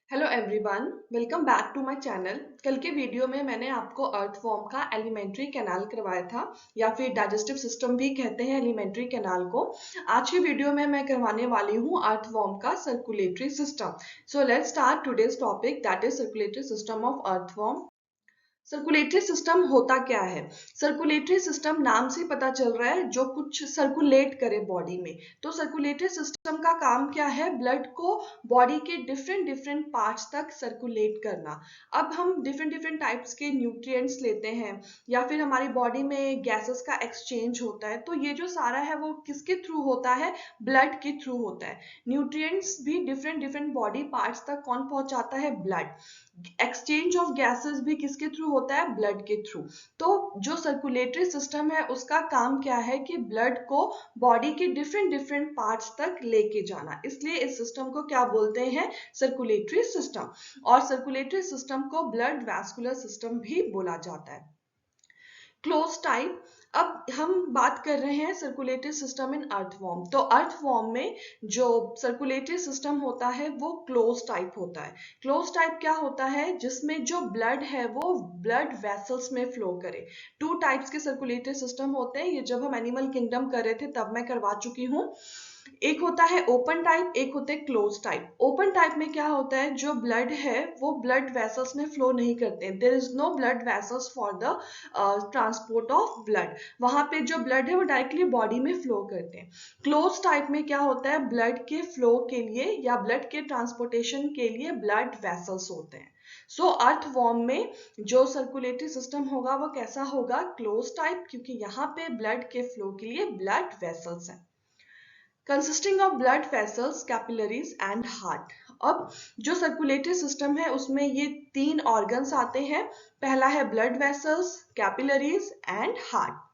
Hello everyone, welcome back to my channel. कल के video में मैंने आपको अर्थवॉर्म का एलिमेंट्री कैनाल करवाया था या फिर डाइजेस्टिव सिस्टम भी कहते हैं एलिमेंट्री कैनाल को। आज की वीडियो में मैं करवाने वाली हूँ अर्थवॉर्म का circulatory system. So let's start today's topic, that is circulatory system of earthworm. Circulatory system होता क्या है? सर्कुलेटरी सिस्टम नाम से पता चल रहा है जो कुछ सर्कुलेट करे बॉडी में। तो सर्कुलेटरी सिस्टम का काम क्या है? ब्लड को बॉडी के डिफरेंट डिफरेंट पार्ट्स तक सर्कुलेट करना। अब हम डिफरेंट डिफरेंट टाइप्स के न्यूट्रिएंट्स लेते हैं या फिर हमारी बॉडी में गैसेस का एक्सचेंज होता है, तो ये जो सारा है वो किसके थ्रू होता है? ब्लड के थ्रू होता है। न्यूट्रिएंट्स भी डिफरेंट डिफरेंट बॉडी पार्ट्स तक कौन पहुंचाता है? ब्लड। एक्सचेंज ऑफ गैसेस भी किसके थ्रू होता है? ब्लड के थ्रू। तो जो सर्कुलेटरी सिस्टम है उसका काम क्या है कि ब्लड को बॉडी के डिफरेंट डिफरेंट पार्ट्स तक लेके जाना। इसलिए इस सिस्टम को क्या बोलते हैं? Circulatory system. और सर्कुलेटरी सिस्टम को ब्लड वैस्कुलर सिस्टम भी बोला जाता है। Close type. अब हम बात कर रहे हैं सर्कुलेटरी सिस्टम इन अर्थवॉर्म। तो अर्थवॉर्म में जो सर्कुलेटरी सिस्टम होता है वो क्लोज टाइप होता है। क्लोज टाइप क्या होता है? जिसमें जो ब्लड है वो ब्लड वेसल्स में फ्लो करे। टू टाइप्स के सर्कुलेटरी सिस्टम होते हैं। ये जब हम एनिमल किंगडम कर रहे थे तब मैं करवा चुकी हूँ। एक होता है ओपन टाइप, एक होता है क्लोज टाइप। ओपन टाइप में क्या होता है? जो ब्लड है वो ब्लड वेसल्स में फ्लो नहीं करते। There is no blood vessels for the transport of blood. वहां पे जो ब्लड है वो डायरेक्टली बॉडी में फ्लो करते हैं। क्लोज टाइप में क्या होता है? ब्लड के फ्लो के लिए या ब्लड के ट्रांसपोर्टेशन के लिए ब्लड वेसल्स होते हैं। सो अर्थवॉर्म में जो सर्कुलेटरी सिस्टम होगा वो कैसा होगा? क्लोज टाइप, क्योंकि यहाँ पे ब्लड के फ्लो के लिए ब्लड वेसल्स हैं। Consisting of blood vessels, capillaries and heart. अब जो सर्कुलेटरी सिस्टम है उसमें ये तीन ऑर्गन्स आते हैं। पहला है blood vessels, capillaries and heart.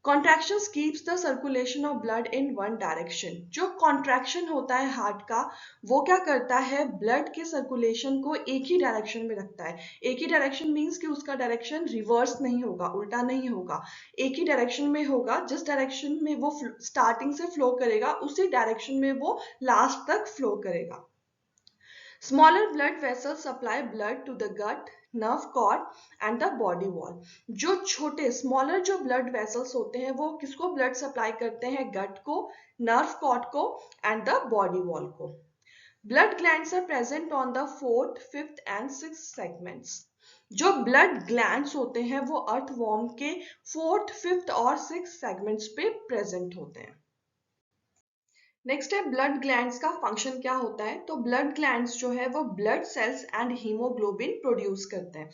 Contractions keeps the circulation of blood in one direction. जो कॉन्ट्रैक्शन होता है हार्ट का वो क्या करता है? ब्लड के सर्कुलेशन को एक ही डायरेक्शन में रखता है। एक ही डायरेक्शन मीन्स कि उसका डायरेक्शन रिवर्स नहीं होगा, उल्टा नहीं होगा, एक ही डायरेक्शन में होगा। जिस डायरेक्शन में वो स्टार्टिंग से फ्लो करेगा उसी डायरेक्शन में वो लास्ट तक फ्लो करेगा। Smaller blood vessels supply blood to the gut, nerve cord and the body wall. जो छोटे स्मॉलर जो ब्लड वेसल्स होते हैं वो किसको ब्लड सप्लाई करते हैं? गट को, नर्व कॉर्ड को एंड द बॉडी वॉल को। Blood glands are present on the fourth, fifth and sixth segments. जो ब्लड ग्लैंड्स होते हैं वो अर्थवॉर्म के फोर्थ, फिफ्थ और सिक्स्थ सेगमेंट्स पे प्रेजेंट होते हैं। नेक्स्ट है ब्लड ग्लैंड्स का फंक्शन क्या होता है? तो ब्लड ग्लैंड्स जो है वो blood cells and haemoglobin produce करते हैं।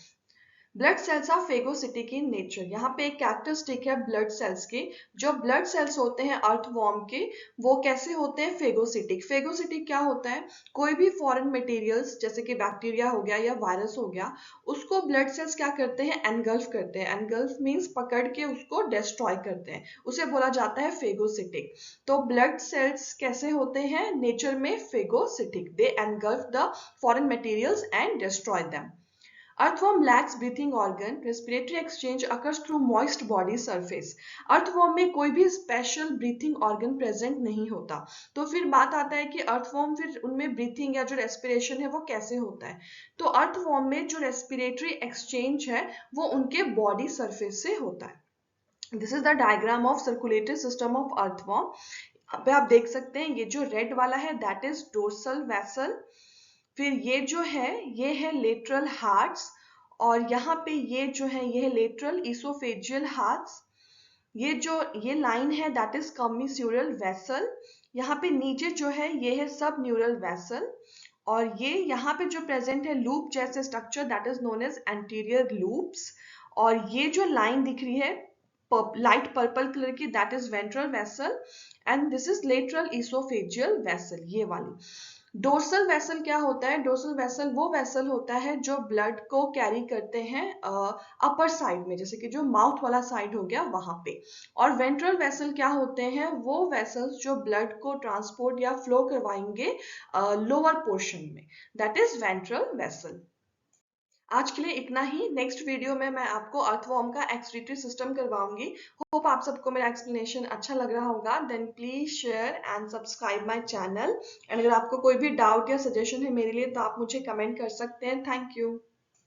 Blood cells are phagocytic in nature. यहाँ पे एक कैरेक्टरिस्टिक है ब्लड सेल्स की। जो ब्लड सेल्स होते हैं अर्थवॉर्म के वो कैसे होते हैं? फेगोसिटिक। फेगोसिटिक क्या होता है? कोई भी फॉरेन मटेरियल्स जैसे कि बैक्टीरिया हो गया या वायरस हो गया उसको ब्लड सेल्स क्या करते हैं? एनगल्फ करते हैं। एनगल्फ मीन्स पकड़ के उसको डिस्ट्रॉय करते हैं, उसे बोला जाता है फेगोसिटिक। तो ब्लड सेल्स कैसे होते हैं नेचर में? Phagocytic. They engulf the foreign materials and destroy them. Earthworm lacks breathing organ. Respiratory exchange occurs through moist body surface. Earthworm में कोई भी स्पेशल ब्रीथिंग ऑर्गन प्रेजेंट नहीं होता। तो फिर बात आता है कि अर्थवॉर्म फिर उनमें ब्रीथिंग या जो रेस्पिरेशन है वो कैसे होता है? तो अर्थवॉर्म में जो रेस्पिरेटरी एक्सचेंज है वो उनके बॉडी सरफेस से होता है। This is the diagram of circulatory system of earthworm. अब आप देख सकते हैं ये जो रेड वाला है दैट इज डोर्सल वेसल। फिर ये जो है ये है लेटरल हार्ट्स। और यहाँ पे ये जो है ये है लेटरल इसोफेजियल हार्ट्स। ये लाइन है दैट इज कम्मिस्यूरल वेसल। यहाँ पे नीचे जो है ये है सब न्यूरल वेसल। और ये यहाँ पे जो प्रेजेंट है लूप जैसे structure that is known as anterior loops. और ये जो लाइन दिख रही है लाइट पर्पल कलर की that is ventral vessel and this is lateral oesophageal vessel, ये वाली। डोर्सल वेसल क्या होता है? डोर्सल वेसल वो वेसल होता है जो ब्लड को कैरी करते हैं अपर साइड में, जैसे कि जो माउथ वाला साइड हो गया वहां पे। और वेंट्रल वेसल क्या होते हैं? वो वेसल्स जो ब्लड को ट्रांसपोर्ट या फ्लो करवाएंगे लोअर पोर्शन में, दैट इज वेंट्रल वेसल। आज के लिए इतना ही। नेक्स्ट वीडियो में मैं आपको अर्थवॉर्म का एक्सक्रीटरी सिस्टम करवाऊंगी। होप आप सबको मेरा एक्सप्लेनेशन अच्छा लग रहा होगा। Then please share and subscribe my channel. And अगर आपको कोई भी डाउट या सजेशन है मेरे लिए तो आप मुझे कमेंट कर सकते हैं। Thank you.